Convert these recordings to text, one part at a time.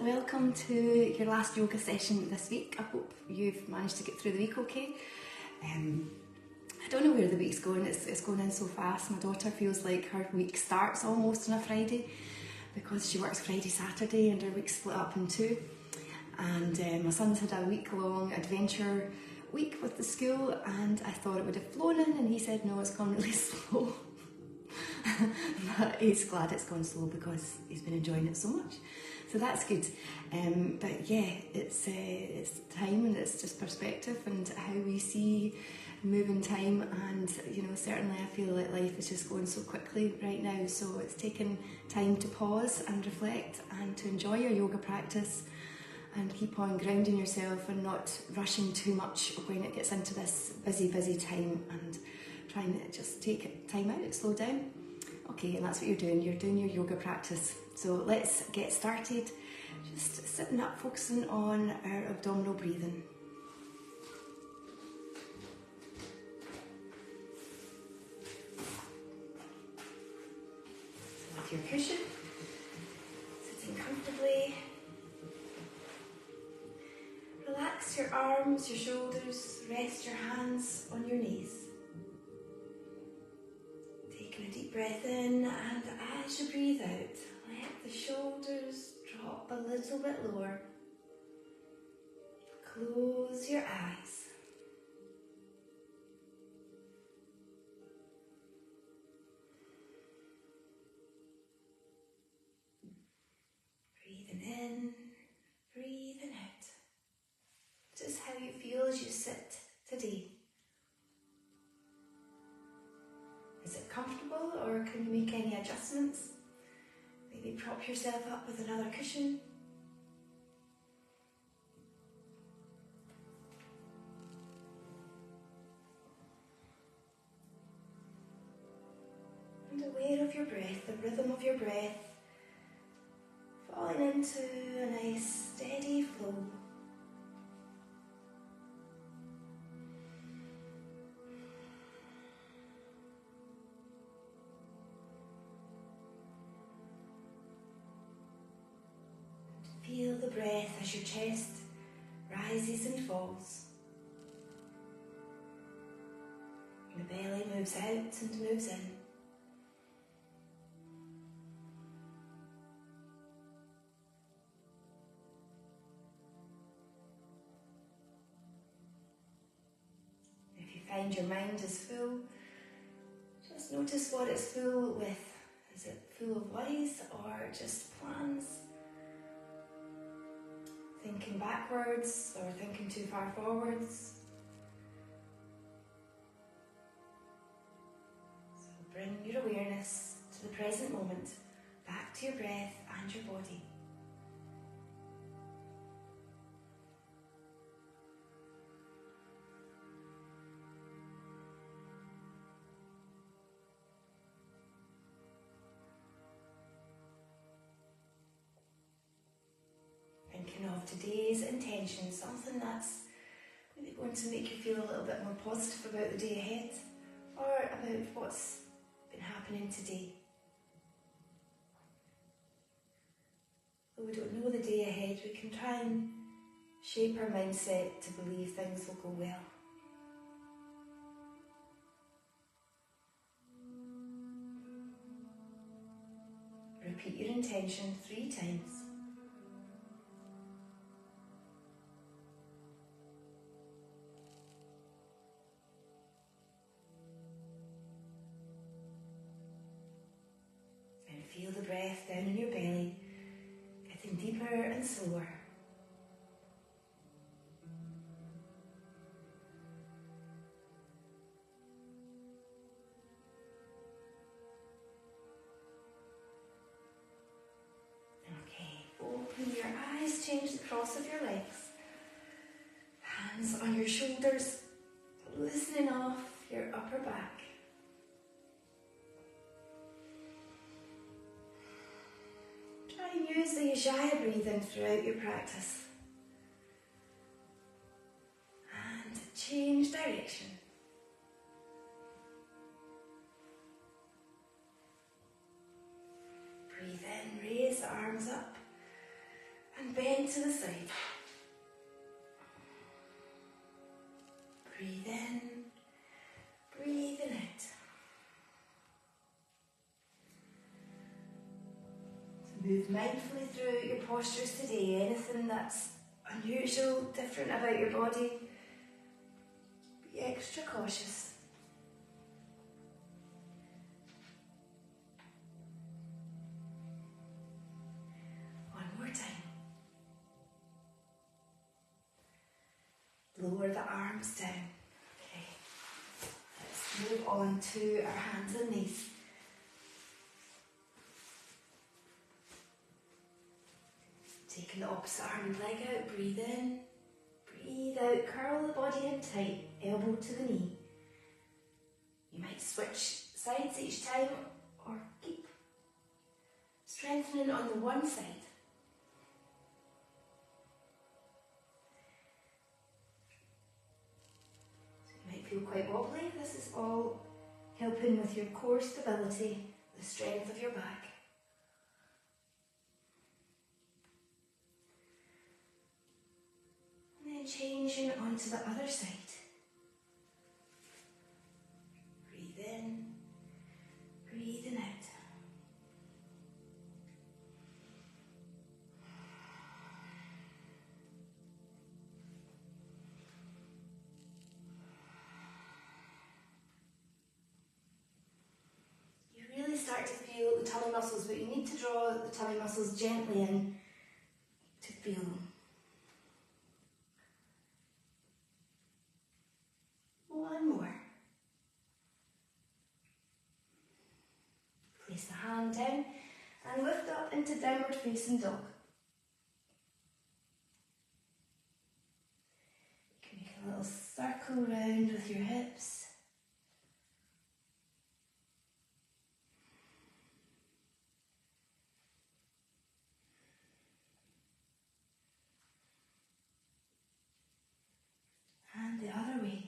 welcome to your last yoga session this week. I hope you've managed to get through the week okay. I don't know where the week's going, it's going in so fast. My daughter feels like her week starts almost on a Friday because she works Friday, Saturday and her week's split up in two. And my son's had a week-long adventure week with the school and I thought it would have flown in and he said no, it's gone really slow. But he's glad it's gone slow because he's been enjoying it so much. So that's good. But yeah, it's time and it's just perspective and how we see moving time, and you know, certainly I feel like life is just going so quickly right now, so it's taken time to pause and reflect and to enjoy your yoga practice and keep on grounding yourself and not rushing too much when it gets into this busy time, and trying to just take time out, slow down. Okay, and that's what you're doing your yoga practice. So let's get started. Just sitting up, focusing on our abdominal breathing. So with your cushion, sitting comfortably. Relax your arms, your shoulders, rest your hands on your knees. Taking a deep breath in, and as you breathe out, let the shoulders drop a little bit lower. Close your eyes. Breathing in, breathing out. Just how you feel as you sit today. Is it comfortable, or can you make any adjustments? Maybe prop yourself up with another cushion. And aware of your breath, the rhythm of your breath, falling into a nice steady flow. Feel the breath as your chest rises and falls. The belly moves out and moves in. If you find your mind is full, just notice what it's full with. Is it full of worries or just plans? Thinking backwards or thinking too far forwards. So bring your awareness to the present moment, back to your breath and your body. Thinking of today's intention, something that's maybe going to make you feel a little bit more positive about the day ahead, or about what's been happening today. Though we don't know the day ahead, we can try and shape our mindset to believe things will go well. Repeat your intention 3 times. Feel the breath down in your belly, getting deeper and slower. Okay, open your eyes, change the cross of your legs. Hands on your shoulders, loosening off your upper back. Try and use the Ujjayi breathing throughout your practice. And change direction. Breathe in, raise the arms up. And bend to the side. Breathe in, breathe in out. So move mindfully through your postures today. Anything that's unusual, different about your body, be extra cautious. One more time. Lower the arms down. Okay. Let's move on to our hands and knees. Taking the opposite arm and leg out, breathe in, breathe out, curl the body in tight, elbow to the knee. You might switch sides each time or keep strengthening on the one side. So you might feel quite wobbly. This is all helping with your core stability, the strength of your back. And then changing onto the other side. Breathe in, breathe in out. You really start to feel the tummy muscles, but you need to draw the tummy muscles gently in to feel them. One more. Place the hand down and lift up into downward facing dog. You can make a little circle round with your hips. And the other way.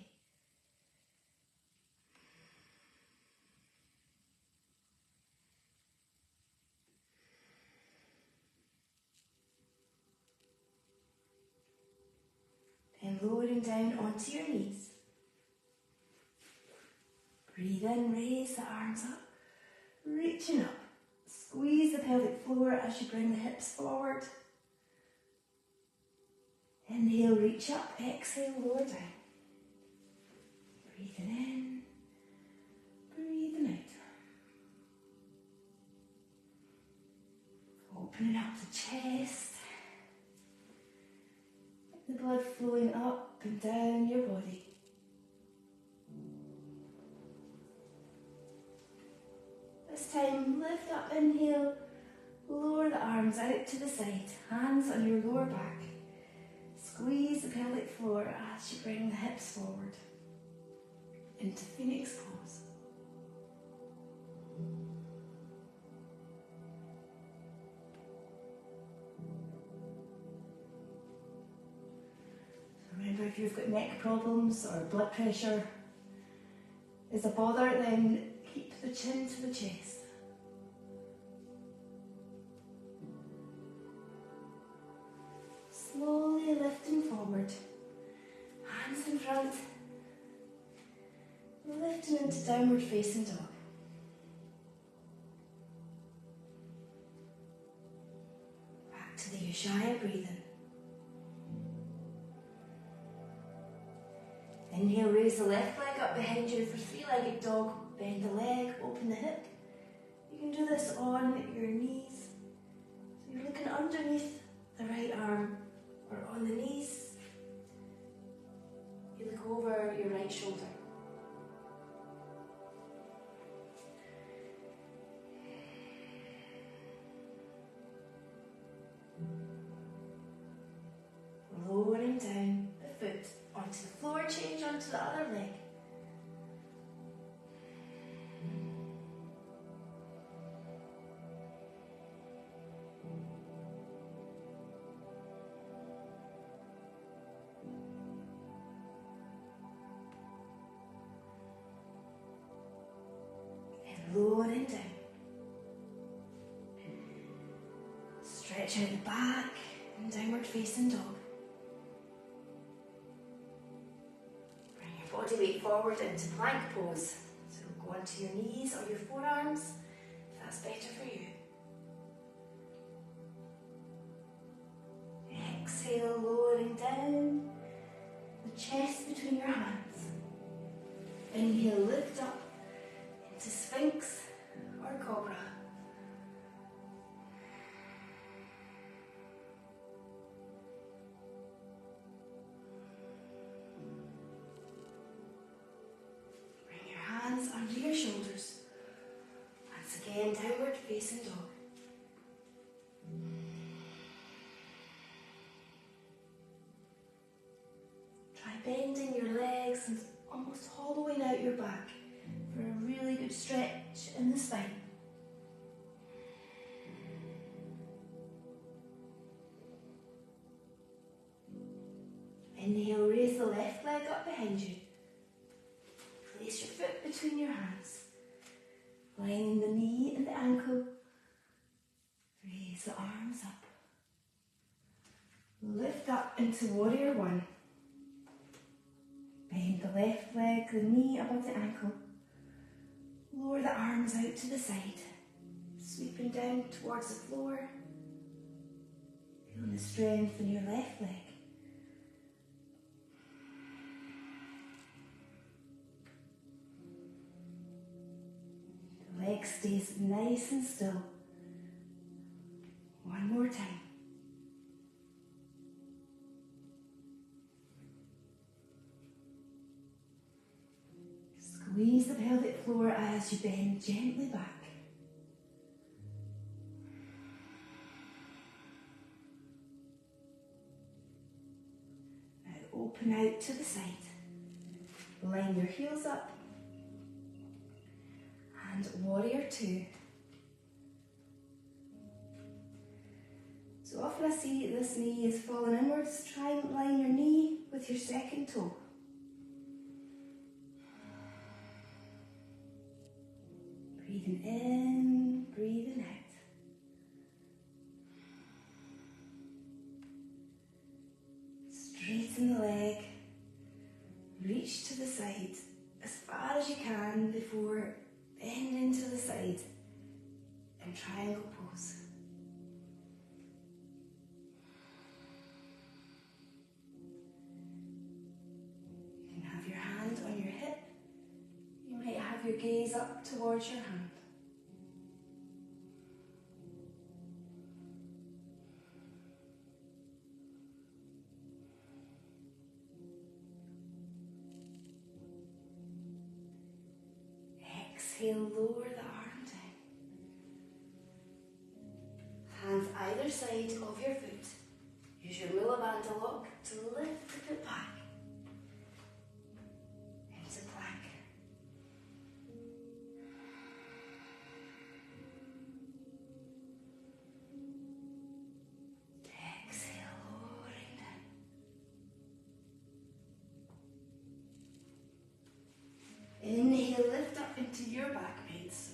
Then lowering down onto your knees. Breathe in, raise the arms up, reaching up. Squeeze the pelvic floor as you bring the hips forward. Inhale, reach up, exhale, lower down. Breathing in, breathing out. Opening up the chest. The blood flowing up and down your body. This time, lift up, inhale, lower the arms out to the side, hands on your lower back. Squeeze the pelvic floor as you bring the hips forward into Phoenix Pose. Remember, if you've got neck problems or blood pressure is a bother, then keep the chin to the chest. Slowly lifting forward, hands in front, lifting into downward facing dog. Back to the Ujjayi breathing. Inhale, raise the left leg up behind you for three-legged dog. Bend the leg, open the hip. You can do this on your knees. So you're looking underneath the right arm or on the knees. You look over your right shoulder. Lowering down the foot onto the floor, change onto the other leg. And lowering down. Stretch out the back, and downward facing dog. Bring your body weight forward into plank pose. So go onto your knees or your forearms if that's better for you. Exhale, lowering down the chest between your hands. Inhale, lift up into Sphinx or Cobra. Bring your hands under your shoulders. Once again, downward facing dog. Bending your legs and almost hollowing out your back for a really good stretch in the spine. Inhale, raise the left leg up behind you. Place your foot between your hands. Lining the knee and the ankle. Raise the arms up. Lift up into warrior one. Bend the left leg, the knee above the ankle. Lower the arms out to the side, sweeping down towards the floor. Feeling the strength in your left leg. The leg stays nice and still. One more time. Squeeze the pelvic floor as you bend gently back. Now open out to the side. Line your heels up. And warrior two. So often I see this knee is falling inwards. Try and line your knee with your second toe. Breathing in, breathing out. Straighten the leg. Reach to the side as far as you can before bending to the side in triangle pose. You can have your hand on your hip. You might have your gaze up towards your hand. Exhale, lower the arm down. Hands either side of your foot. Use your Mula Bandha lock to lift the foot back into plank. Exhale, lowering down. Inhale, lift up into your back bend. So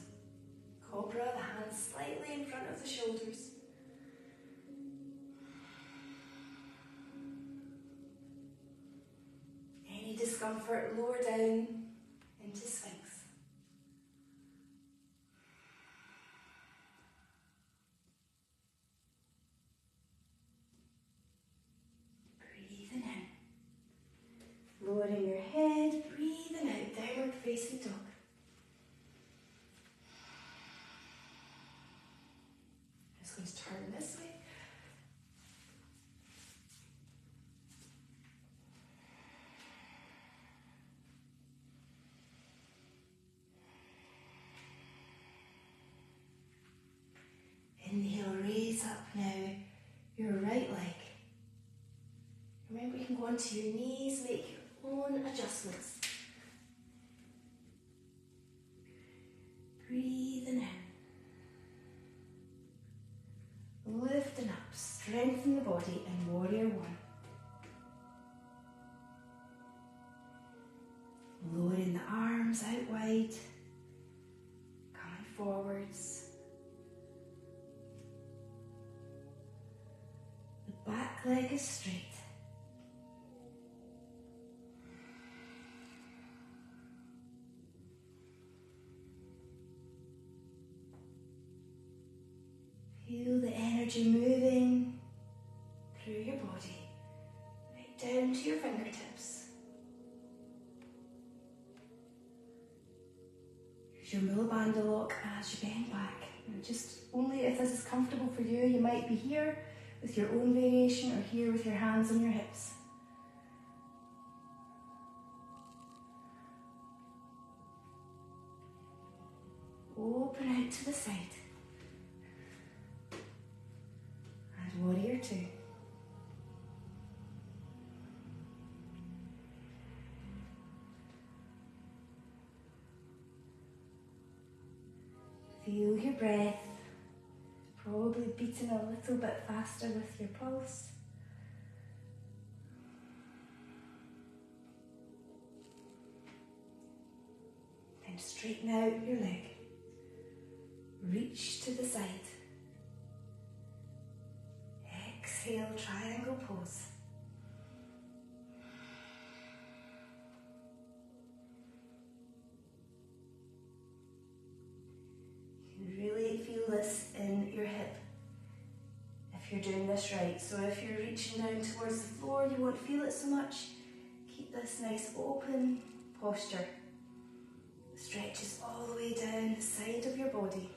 Cobra, the hands slightly in front of the shoulders. Any discomfort, lower down into Sphinx. Breathing in. Lowering your head, breathing out, downward facing dog. Just going to turn this way. Inhale, raise up now your right leg. Remember, you can go onto your knees, make your own adjustments. Breathing in. Lifting up, strengthen the body in warrior one. Lowering the arms out wide, coming forwards. The back leg is straight. Feel the energy moving through your body, right down to your fingertips. Use your Mulabandha lock as you bend back. And just only if this is comfortable for you, you might be here with your own variation or here with your hands on your hips. Open out to the side. And warrior two. Feel your breath, probably beating a little bit faster with your pulse. Then straighten out your leg. Reach to the side. Exhale, triangle pose. Really feel this in your hip if you're doing this right. So if you're reaching down towards the floor, you won't feel it so much. Keep this nice open posture. Stretches all the way down the side of your body,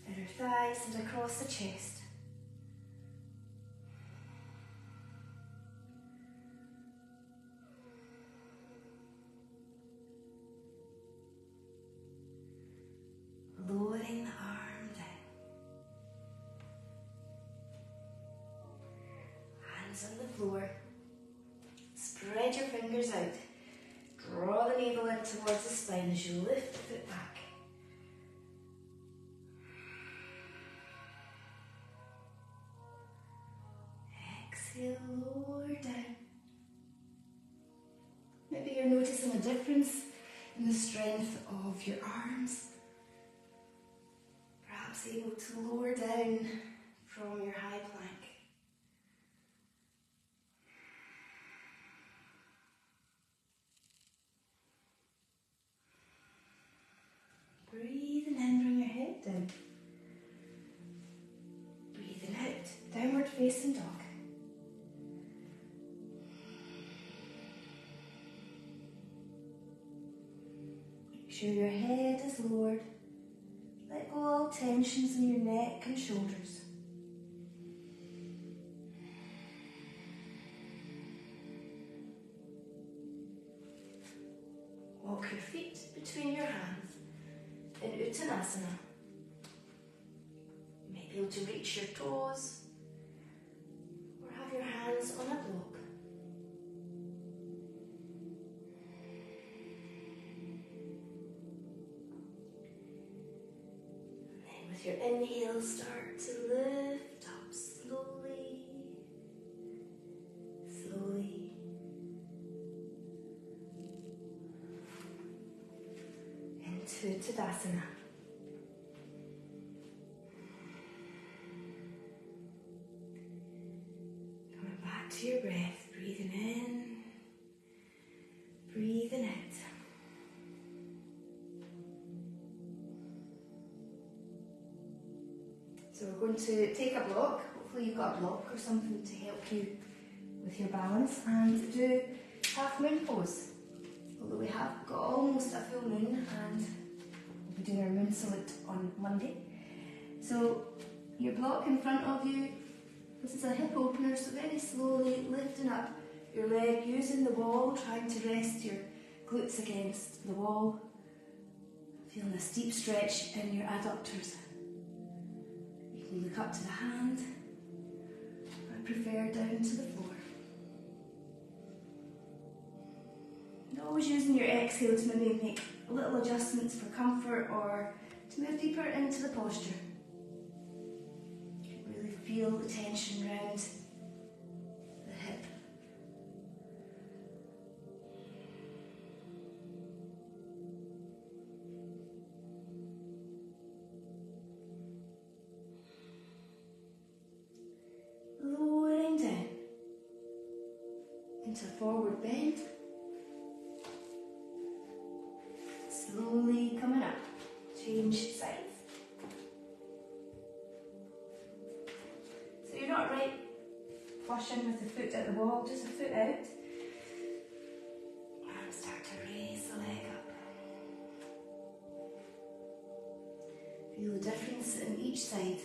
inner thighs and across the chest. Lowering the arm down. Hands on the floor. Spread your fingers out. Draw the navel in towards the spine as you lift the foot back. Exhale, lower down. Maybe you're noticing a difference in the strength of your arms. Perhaps able to lower down from your high plank. Breathing in, bring your head down. Breathing out, downward facing dog. Make sure your head is lowered. Let go all tensions in your neck and shoulders. Walk your feet between your hands in Uttanasana. You may be able to reach your toes or have your hands on a block. With your inhale, start to lift up slowly, slowly. Into Tadasana. Coming back to your breath, breathing in, breathing out. So we're going to take a block, hopefully you've got a block or something to help you with your balance, and do half moon pose. Although we have got almost a full moon and we'll be doing our moon salute on Monday. So your block in front of you, this is a hip opener, so very slowly lifting up your leg, using the wall, trying to rest your glutes against the wall. Feeling this deep stretch in your adductors. You look up to the hand. I prefer down to the floor. And always using your exhale to maybe make little adjustments for comfort or to move deeper into the posture. Really feel the tension around the hip. Lowering down. into forward bend. Slowly coming up. Change sides. So you're not right flush in with the foot at the wall, just a foot out. And start to raise the leg up. Feel the difference in each side.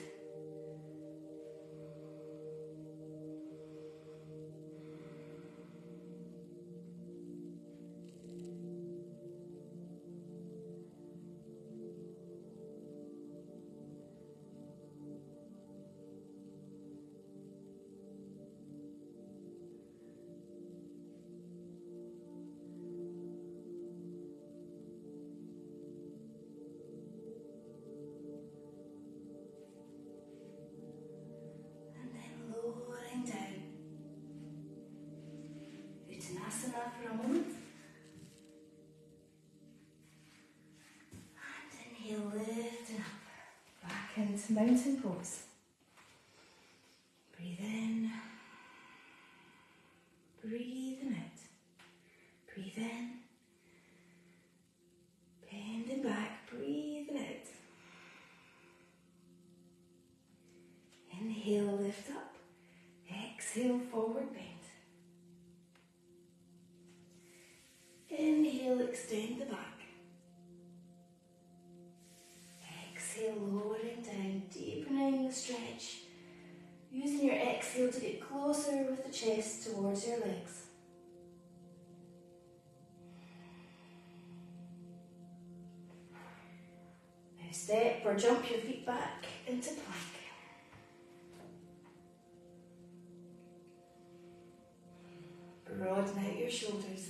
For a moment. And inhale, lifting up. Back into mountain pose. Breathe in. Breathing out. Breathe in. Bending back. Breathing out. Inhale, lift up. Exhale, forward bend. Inhale, extend the back. Exhale, lowering down, deepening the stretch. Using your exhale to get closer with the chest towards your legs. Now step or jump your feet back into plank. Broaden out your shoulders.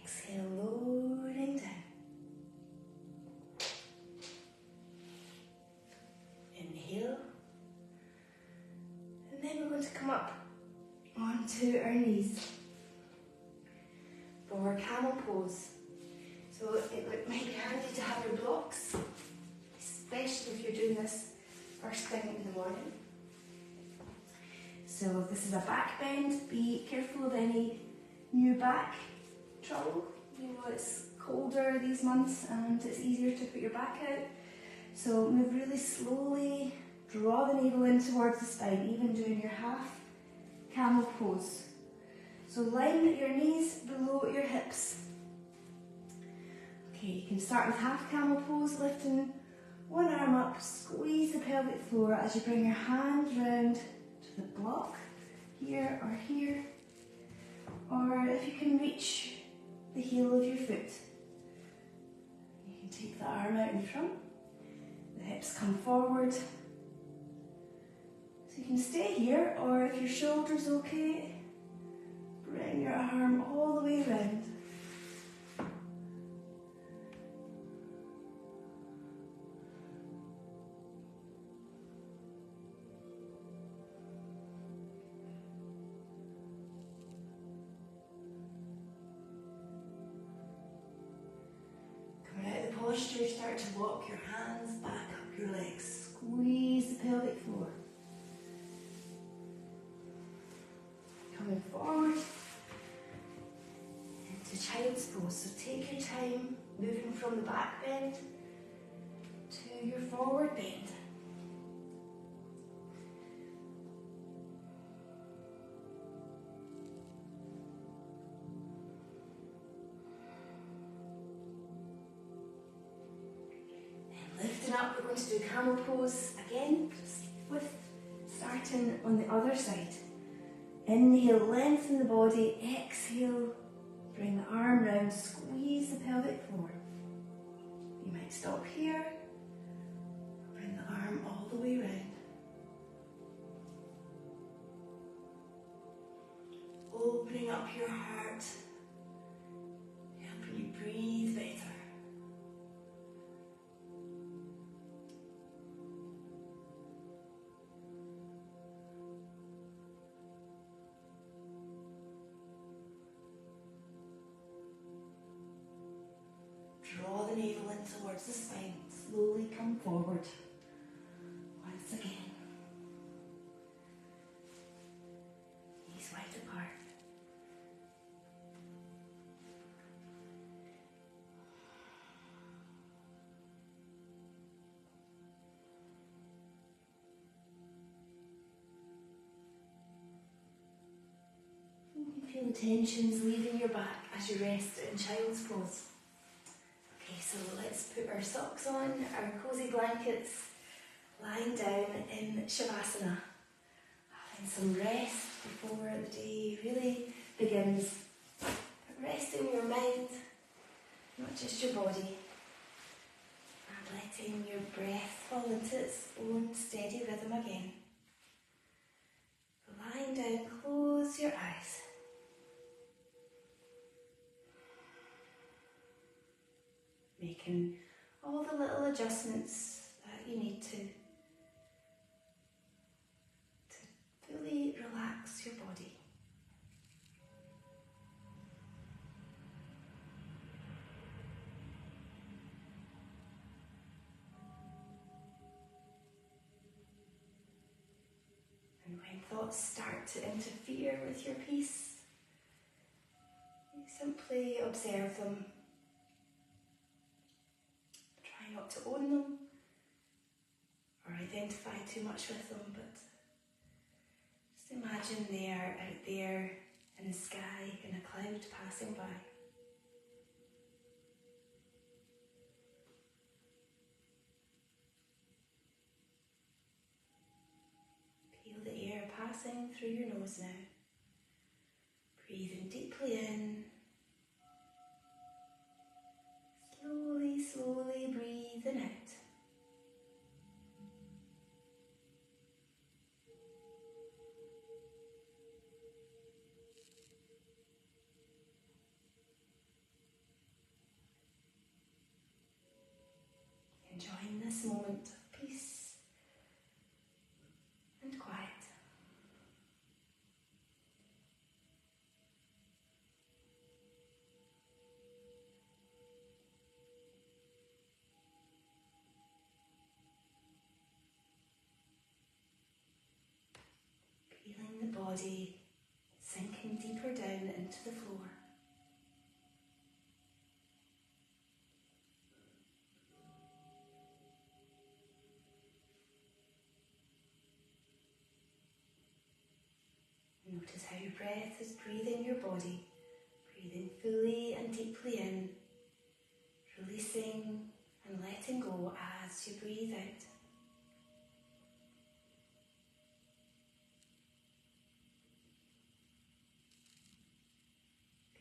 Exhale, lowering down. Inhale. And then we're going to come up onto our knees for Camel Pose. So it might be handy to have your blocks, especially if you're doing this first thing in the morning. So this is a back bend. Be careful of any new back trouble. You know, it's colder these months and it's easier to put your back out. So move really slowly, draw the navel in towards the spine, even doing your half camel pose. So line your knees below your hips. Okay, you can start with half camel pose, lifting one arm up, squeeze the pelvic floor as you bring your hand round to the block, here or here. Or if you can reach the heel of your foot, you can take the arm out in front, the hips come forward. So you can stay here, or if your shoulder's okay, bring your arm all the way around. Posture, start to walk your hands back up your legs. Squeeze the pelvic floor. Coming forward into child's pose. So take your time moving from the back bend to your forward bend. Up, we're going to do camel pose again, starting on the other side. Inhale, lengthen the body. Exhale, bring the arm round, squeeze the pelvic floor. You might stop here, bring the arm all the way round. Opening up your heart, helping you breathe better. Draw the navel in towards the spine. Slowly come forward. Once again. the tensions leaving your back as you rest in child's pose. Okay, so let's put our socks on, our cosy blankets, lying down in Shavasana. Having some rest before the day really begins. Resting your mind, not just your body. And letting your breath fall into its own steady rhythm again. Lying down, close your eyes. Making all the little adjustments that you need to fully relax your body. And when thoughts start to interfere with your peace, you simply observe them. Try not to own them or identify too much with them, but just imagine they are out there in the sky in a cloud passing by. Feel the air passing through your nose now. Breathing deeply in. Slowly, slowly breathing out. Enjoying this moment of peace and quiet. Feeling the body sinking deeper down into the floor. Notice how your breath is breathing your body, breathing fully and deeply in, releasing and letting go as you breathe out.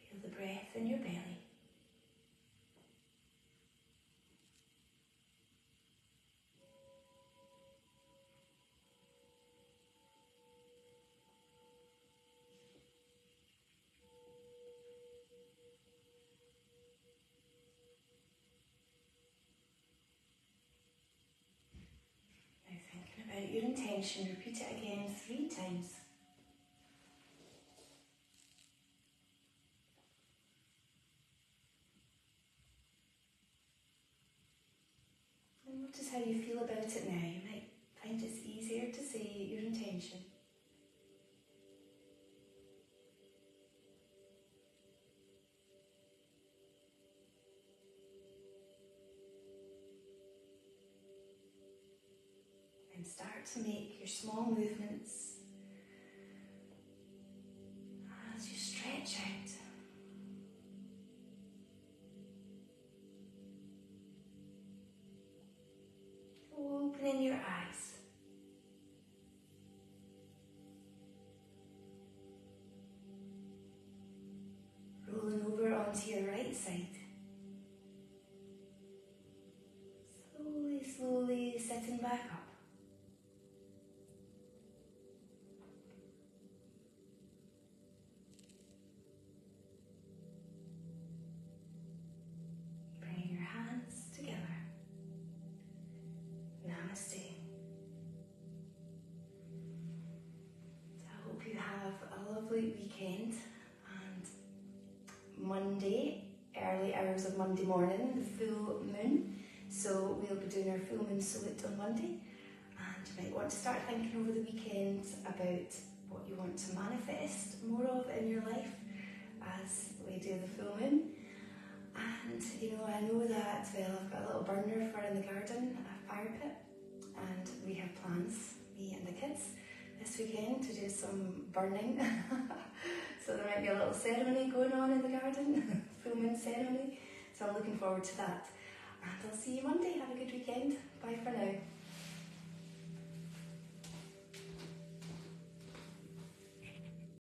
Feel the breath in your belly. Now thinking about your intention, repeat it again 3 times. And notice how you feel about it now. You might find it's easier to say your intention. And start to make your small movements as you stretch out. Opening your eyes. Rolling over onto your right side. Slowly, slowly sitting back up. Bringing your hands together. Namaste. I hope you have a lovely weekend, and Monday, early hours of Monday morning, the full moon. So we'll be doing our full moon salute on Monday, and you might want to start thinking over the weekend about what you want to manifest more of in your life as we do the full moon. And you know, I know that, well, I've got a little burner for in the garden, a fire pit, and we have plans, me and the kids, this weekend to do some burning. so there might be a little ceremony going on in the garden, full moon ceremony. So I'm looking forward to that. And I'll see you Monday. Have a good weekend. Bye for now.